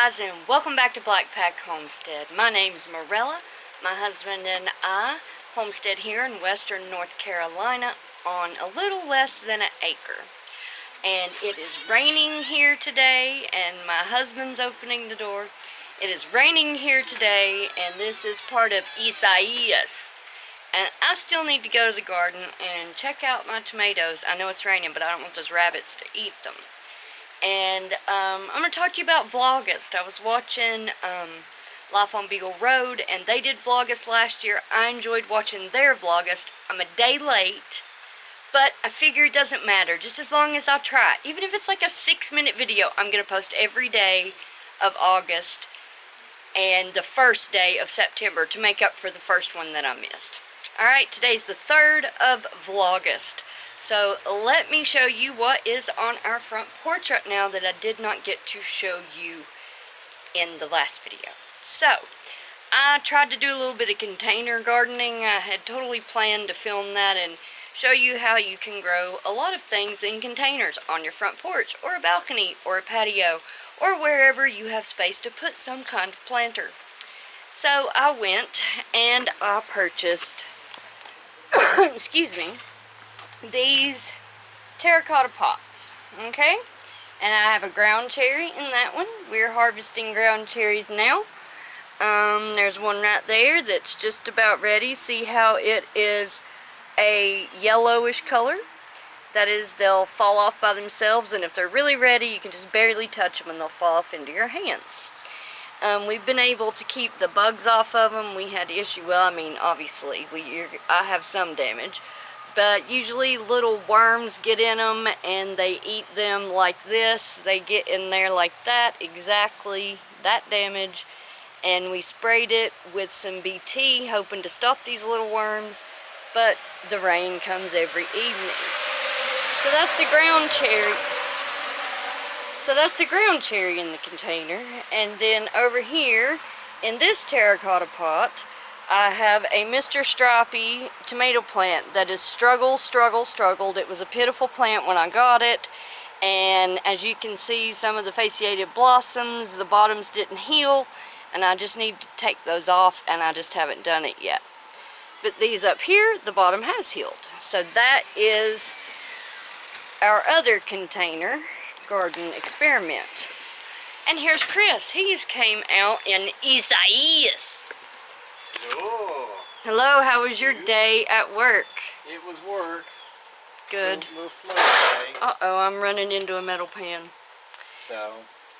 guys, and welcome back to Blackpack Homestead. My name's Morella. My husband and I homestead here in western North Carolina on a little less than an acre. And it is raining here today, and my husband's opening the door. It is raining here today, and this is part of Isaias. And I still need to go to the garden and check out my tomatoes. I know it's raining, but I don't want those rabbits to eat them. And I'm going to talk to you about Vlogust. I was watching Life on Beagle Road, and they did Vlogust last year. I enjoyed watching their Vlogust. I'm a day late, but I figure it doesn't matter, just as long as I try. Even if it's like a 6-minute video, I'm going to post every day of August and the first day of September to make up for the first one that I missed. Alright, today's the 3rd of Vlogust. So let me show you what is on our front porch right now that I did not get to show you in the last video. So, I tried to do a little bit of container gardening. I had totally planned to film that and show you how you can grow a lot of things in containers on your front porch or a balcony or a patio or wherever you have space to put some kind of planter. So I went and I purchased excuse me, these terracotta pots, okay? And I have a ground cherry in that one. We're harvesting ground cherries now. There's one right there that's just about ready. See how it is a yellowish color? That is, they'll fall off by themselves, and if they're really ready, you can just barely touch them and they'll fall off into your hands. We've been able to keep the bugs off of them. We had issue, well, I mean, obviously, I have some damage. But usually little worms get in them and they eat them like this. They get in there like that, exactly that damage. And we sprayed it with some BT, hoping to stop these little worms. But the rain comes every evening. So that's the ground cherry. So that's the ground cherry in the container. And then over here, in this terracotta pot, I have a Mr. Stripey tomato plant that is struggled. It was a pitiful plant when I got it, and as you can see, some of the fasciated blossoms, the bottoms didn't heal, and I just need to take those off, and I just haven't done it yet. But these up here, the bottom has healed. So that is our other container garden experiment. And here's Chris. He's came out in Isaias. Oh. Hello, how was your day at work? It was work. Good. A little slow today. Uh-oh, I'm running into a metal pan. So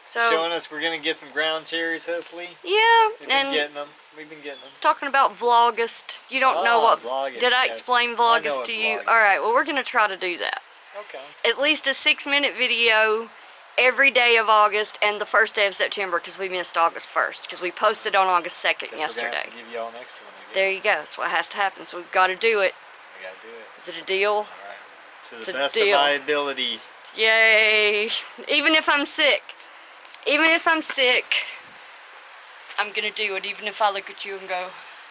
So showing us we're going to get some ground cherries, hopefully. yeah, We've been getting them. We've been getting them. Talking about Vlogust. You don't know what... Vlogust, did I yes. explain I know Vlogust what to you? Vlogust Alright, well, is. we're going to try to do that. Okay. At least a 6-minute video every day of August and the first day of September, because we missed August 1st, because we posted on August 2nd Guess yesterday. we're gonna have to give y'all next one, I guess. There you go. That's what has to happen. So we've got to do it. We gotta do it. Is it a deal? Alright. To It's the a best deal. of my ability. Yay! Even if I'm sick. Even if I'm sick, I'm gonna do it. Even if I look at you and go,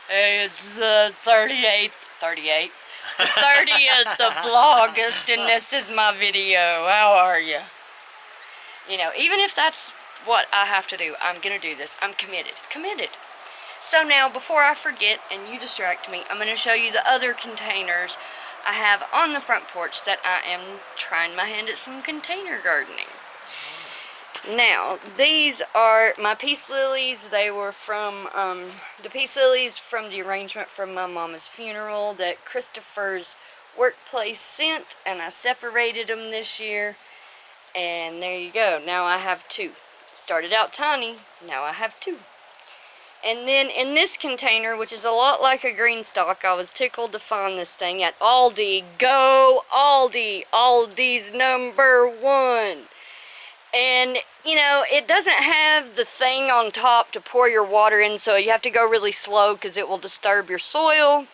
hey, it's the 38th, the 30th of Vlogust, and this is my video. How are you? You know, even if that's what I have to do, I'm gonna do this. I'm committed. Committed. So now, before I forget and you distract me, I'm gonna show you the other containers I have on the front porch that I am trying my hand at some container gardening. Now, these are my peace lilies. They were from, the peace lilies from the arrangement from my mama's funeral that Christopher's workplace sent, and I separated them this year. And there you go. Now I have 2. Started out tiny, now I have 2. And then in this container, which is a lot like a green stalk, I was tickled to find this thing at Aldi. Go Aldi! Aldi's #1. And, you know, it doesn't have the thing on top to pour your water in, so you have to go really slow because it will disturb your soil.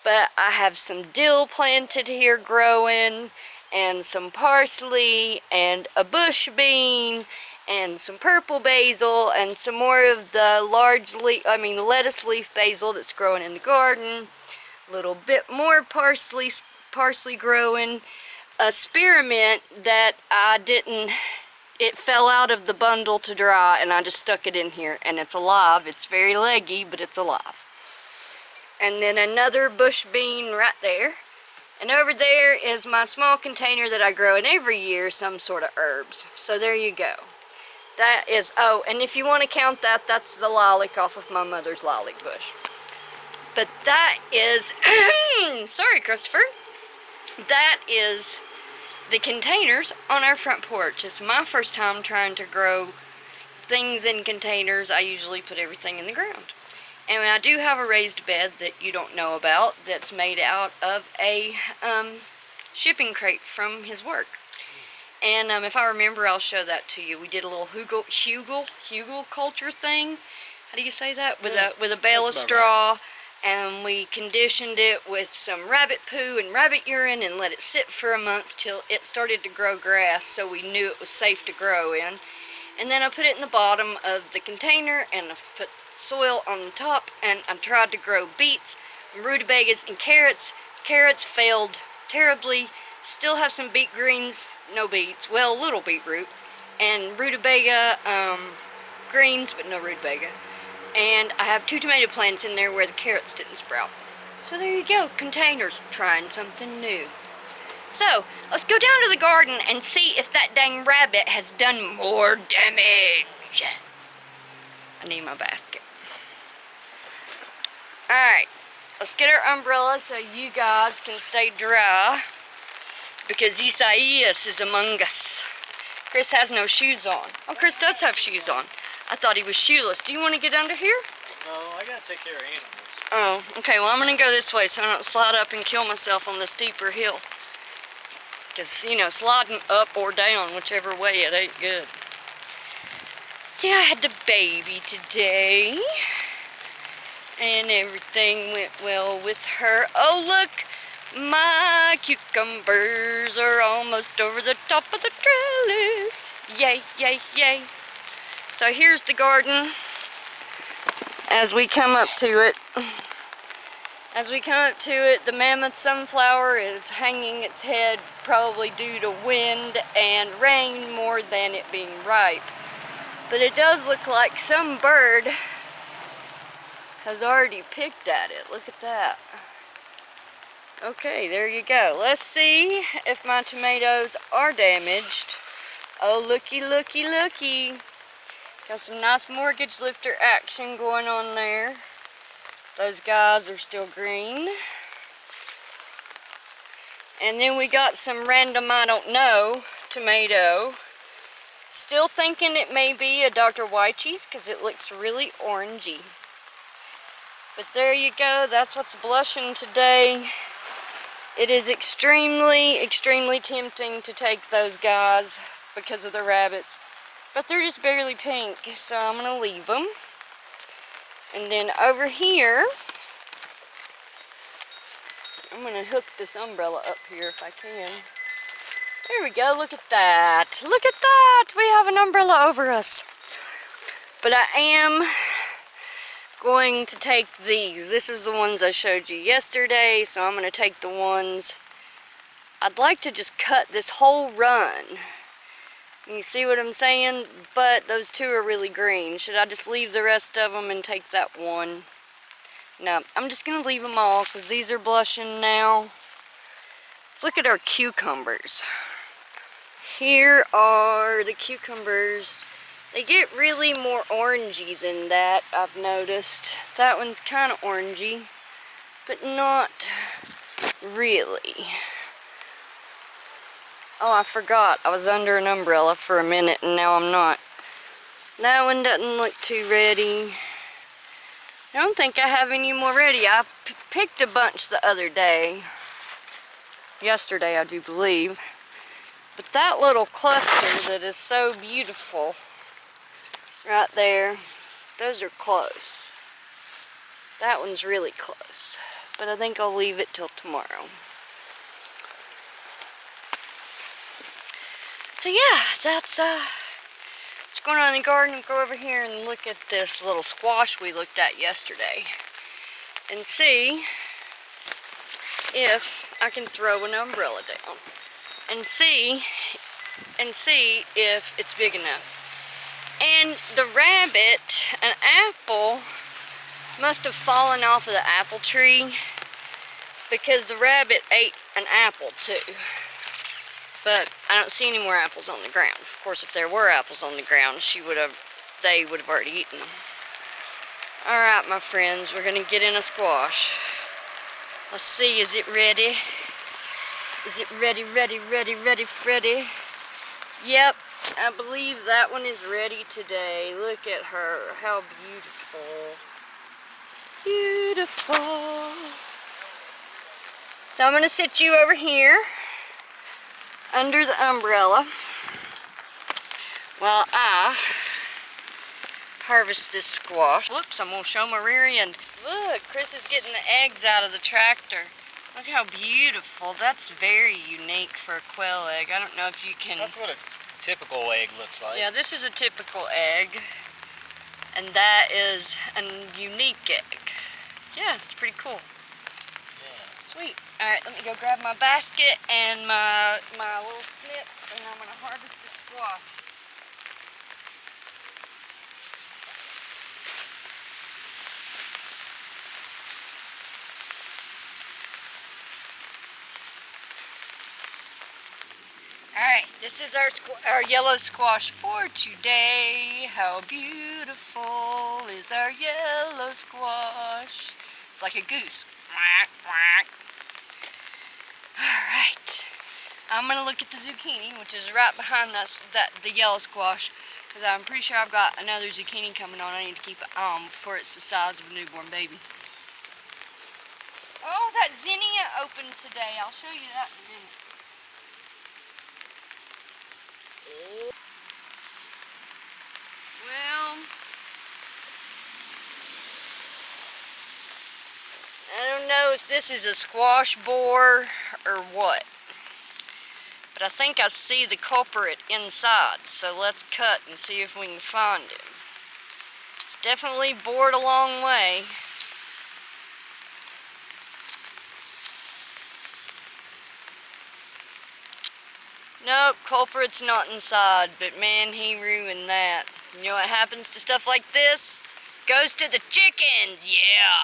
But I have some dill planted here growing, and some parsley, and a bush bean, and some purple basil, and some more of the lettuce leaf basil that's growing in the garden. A little bit more parsley growing. A spearmint that I didn't it fell out of the bundle to dry, and I just stuck it in here, and it's alive. It's very leggy, but it's alive. And then another bush bean right there. And over there is my small container that I grow in every year some sort of herbs. So there you go. That is, oh, and if you want to count that, that's the lilac off of my mother's lilac bush. But that is, sorry Christopher, that is the containers on our front porch. It's my first time trying to grow things in containers. I usually put everything in the ground. And I do have a raised bed that you don't know about that's made out of a shipping crate from his work. And if I remember, I'll show that to you. We did a little hugel culture thing. How do you say that? With a bale of straw. Right. And we conditioned it with some rabbit poo and rabbit urine and let it sit for a month till it started to grow grass, so we knew it was safe to grow in. And then I put it in the bottom of the container and I put soil on the top, and I tried to grow beets, rutabagas, and carrots. Carrots failed terribly. Still have some beet greens, no beets, well, little beetroot, and rutabaga greens, but no rutabaga. And I have 2 tomato plants in there where the carrots didn't sprout. So there you go, containers, trying something new. So, let's go down to the garden and see if that dang rabbit has done more damage. I need my basket. Alright, let's get our umbrella so you guys can stay dry, because Isaias is among us. Chris has no shoes on. Oh, Chris does have shoes on. I thought he was shoeless. Do you want to get under here? No, I gotta take care of animals. Oh, okay. Well, I'm going to go this way so I don't slide up and kill myself on the steeper hill. Because, you know, sliding up or down, whichever way, it ain't good. See, I had the baby today. And everything went well with her. Oh, look! My cucumbers are almost over the top of the trellis. Yay, yay, yay. So here's the garden as we come up to it. As we come up to it, the mammoth sunflower is hanging its head, probably due to wind and rain more than it being ripe. But it does look like some bird has already picked at it. Look at that. Okay, there you go. Let's see if my tomatoes are damaged. Oh, looky, looky, looky. Got some nice mortgage lifter action going on there. Those guys are still green. And then we got some random I don't know tomato. Still thinking it may be a Dr. Wychees because it looks really orangey. But there you go. That's what's blushing today. It is extremely, extremely tempting to take those guys because of the rabbits. But they're just barely pink, so I'm going to leave them. And then over here, I'm going to hook this umbrella up here if I can. There we go, look at that. Look at that, we have an umbrella over us. But I am going to take these. This is the ones I showed you yesterday, so I'm going to take the ones. I'd like to just cut this whole run. You see what I'm saying? But those 2 are really green. Should I just leave the rest of them and take that one? No, I'm just going to leave them all because these are blushing now. Let's look at our cucumbers. Here are the cucumbers. They get really more orangey than that, I've noticed. That one's kind of orangey, but not really. Oh, I forgot. I was under an umbrella for a minute and now I'm not. That one doesn't look too ready. I don't think I have any more ready. I picked a bunch the other day. Yesterday, I do believe. But that little cluster that is so beautiful right there, those are close. That one's really close. But I think I'll leave it till tomorrow. So yeah, that's what's going on in the garden. Go over here and look at this little squash we looked at yesterday. And see if I can throw an umbrella down. And see and see if it's big enough. And the rabbit, an apple, must have fallen off of the apple tree because the rabbit ate an apple too. But I don't see any more apples on the ground. Of course, if there were apples on the ground, they would have already eaten them. All right, my friends, we're gonna get in a squash. Let's see, is it ready? Is it ready, ready, ready, ready, Freddy? Yep, I believe that one is ready today. Look at her, how beautiful. Beautiful. So I'm gonna sit you over here under the umbrella while I harvest this squash. Whoops, I'm gonna show my rear end. Look, Chris is getting the eggs out of the tractor. Look how beautiful. That's very unique for a quail egg. I don't know if you can... That's what a typical egg looks like. Yeah, this is a typical egg. And that is a unique egg. Yeah, it's pretty cool. Yeah. Sweet. Alright, let me go grab my basket and my little snips, and I'm gonna harvest the squash. Alright, this is our yellow squash for today. How beautiful is our yellow squash. It's like a goose. Quack, quack. Alright, I'm going to look at the zucchini, which is right behind the yellow squash, because I'm pretty sure I've got another zucchini coming on. I need to keep it on before it's the size of a newborn baby. Oh, that zinnia opened today. I'll show you that in a minute. Well, I don't know if this is a squash borer or what, but I think I see the culprit inside, so let's cut and see if we can find him. It's definitely bored a long way. Nope, culprit's not inside, but man, he ruined that. You know what happens to stuff like this? Goes to the chickens, yeah!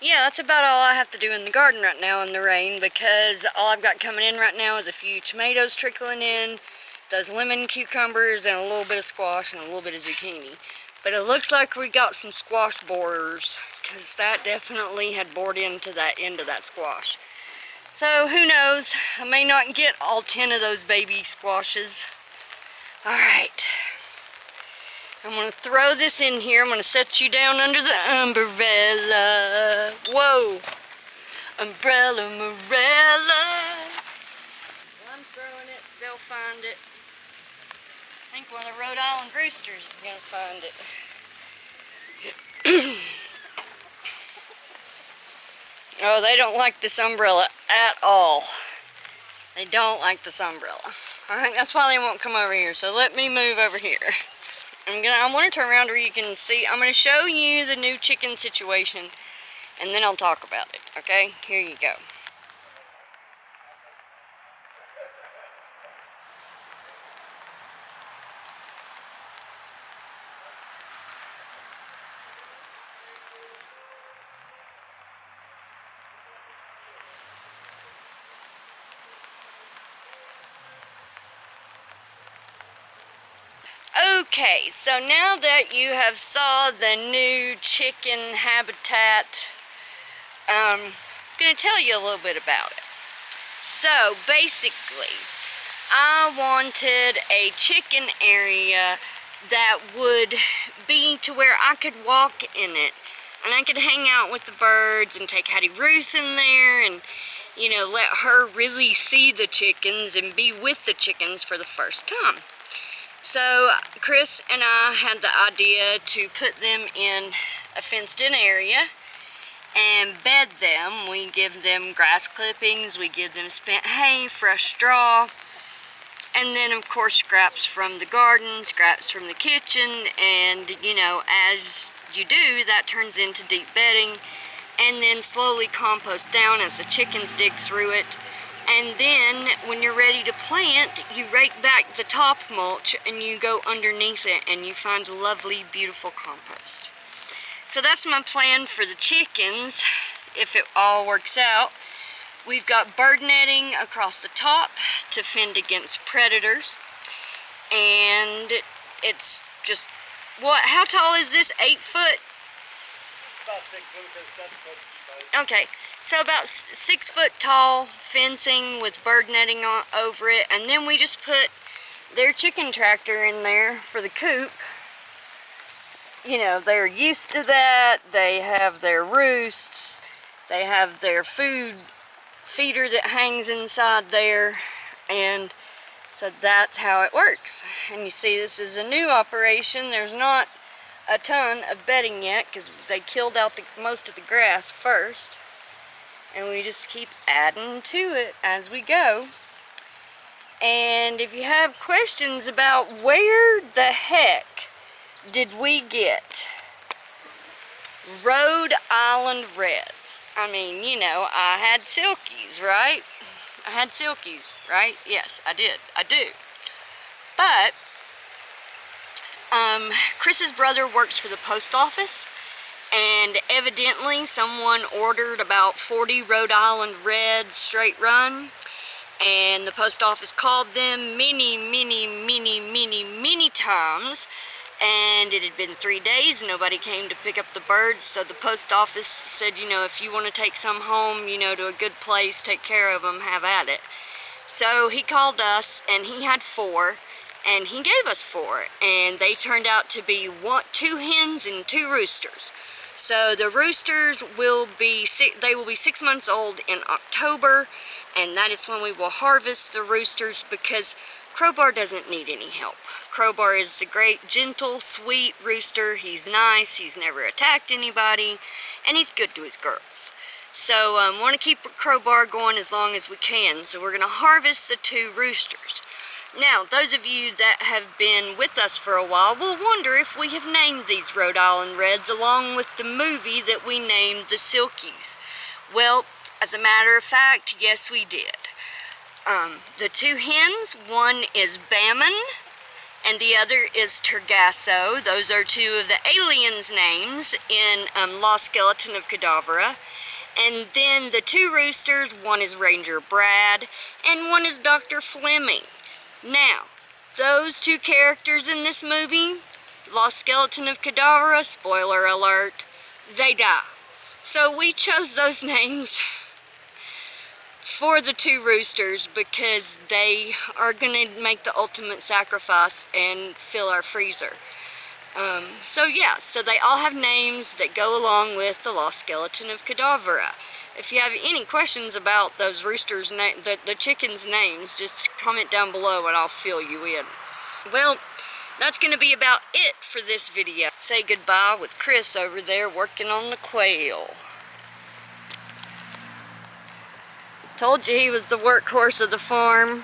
Yeah, that's about all I have to do in the garden right now in the rain, because all I've got coming in right now is a few tomatoes trickling in, those lemon cucumbers, and a little bit of squash and a little bit of zucchini. But it looks like we got some squash borers, because that definitely had bored into that end of that squash. So, who knows? I may not get all 10 of those baby squashes. Alright. I'm going to throw this in here. I'm going to set you down under the umbrella. Whoa. Umbrella, Morella. Well, I'm throwing it. They'll find it. I think one of the Rhode Island roosters is going to find it. Oh, they don't like this umbrella at all. They don't like this umbrella. I think that's why they won't come over here. So let me move over here. I want to turn around where you can see. I'm going to show you the new chicken situation, and then I'll talk about it. Okay? Here you go. Okay, so now that you have saw the new chicken habitat, I'm going to tell you a little bit about it. So, basically, I wanted a chicken area that would be to where I could walk in it, and I could hang out with the birds and take Hattie Ruth in there and, you know, let her really see the chickens and be with the chickens for the first time. So Chris and I had the idea to put them in a fenced-in area and bed them. We give them grass clippings, we give them spent hay, fresh straw, and then of course scraps from the garden, scraps from the kitchen, and you know, as you do, that turns into deep bedding, and then slowly compost down as the chickens dig through it. And then when you're ready to plant, you rake back the top mulch and you go underneath it and you find lovely, beautiful compost. So that's my plan for the chickens, if it all works out. We've got bird netting across the top to fend against predators. And it's just, what, how tall is this? 8 foot? About 6 foot to 7 foot. Okay, so about 6 foot tall fencing with bird netting over it, and then we just put their chicken tractor in there for the coop. You know, they're used to that. They have their roosts. They have their food feeder that hangs inside there, and so that's how it works. And you see, this is a new operation. There's not a ton of bedding yet because they killed out most of the grass first, and we just keep adding to it as we go. And if you have questions about where the heck did we get Rhode Island Reds, I mean, you know, I had Silkies, right? I had Silkies, right? Yes, I did. I do. But Chris's brother works for the post office, and evidently someone ordered about 40 Rhode Island Reds straight run, and the post office called them many times, and it had been 3 days, nobody came to pick up the birds, so the post office said, you know, if you want to take some home, you know, to a good place, take care of them, have at it. So he called us, and he had 4, and he gave us 4, and they turned out to be 2 hens and 2 roosters. So the roosters will be 6 months old in October, and that is when we will harvest the roosters, because Crowbar doesn't need any help. Crowbar is a great, gentle, sweet rooster. He's nice, he's never attacked anybody, and he's good to his girls. So want to keep Crowbar going as long as we can. So we're going to harvest the 2 roosters. Now, those of you that have been with us for a while will wonder if we have named these Rhode Island Reds along with the movie that we named the Silkies. Well, as a matter of fact, yes we did. The 2 hens, one is Bammon and the other is Tergasso. Those are 2 of the aliens' names in Lost Skeleton of Cadavra. And then the 2 roosters, one is Ranger Brad and one is Dr. Fleming. Now, those 2 characters in this movie, Lost Skeleton of Cadavra, spoiler alert, they die. So we chose those names for the 2 roosters because they are going to make the ultimate sacrifice and fill our freezer. So yeah, so they all have names that go along with the Lost Skeleton of Cadavra. If you have any questions about those roosters, the chickens' names, just comment down below and I'll fill you in. Well, that's going to be about it for this video. Say goodbye with Chris over there working on the quail. Told you he was the workhorse of the farm.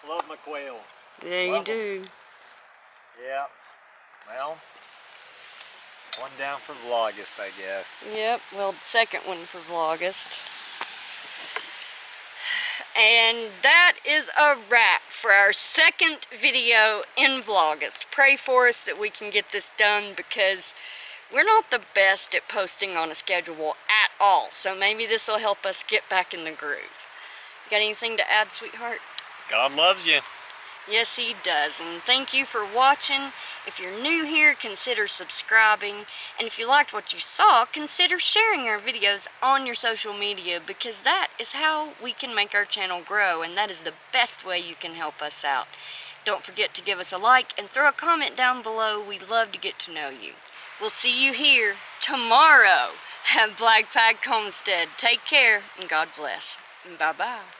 Love my quail. Yeah, you do. Yeah. Well, one down for Vlogust, I guess. Yep, well, second one for Vlogust. And that is a wrap for our second video in Vlogust. Pray for us that we can get this done because we're not the best at posting on a schedule at all. So maybe this will help us get back in the groove. You got anything to add, sweetheart? God loves you. Yes, he does. And thank you for watching. If you're new here, consider subscribing. And if you liked what you saw, consider sharing our videos on your social media because that is how we can make our channel grow. And that is the best way you can help us out. Don't forget to give us a like and throw a comment down below. We'd love to get to know you. We'll see you here tomorrow at Blackpack Homestead. Take care and God bless. Bye-bye.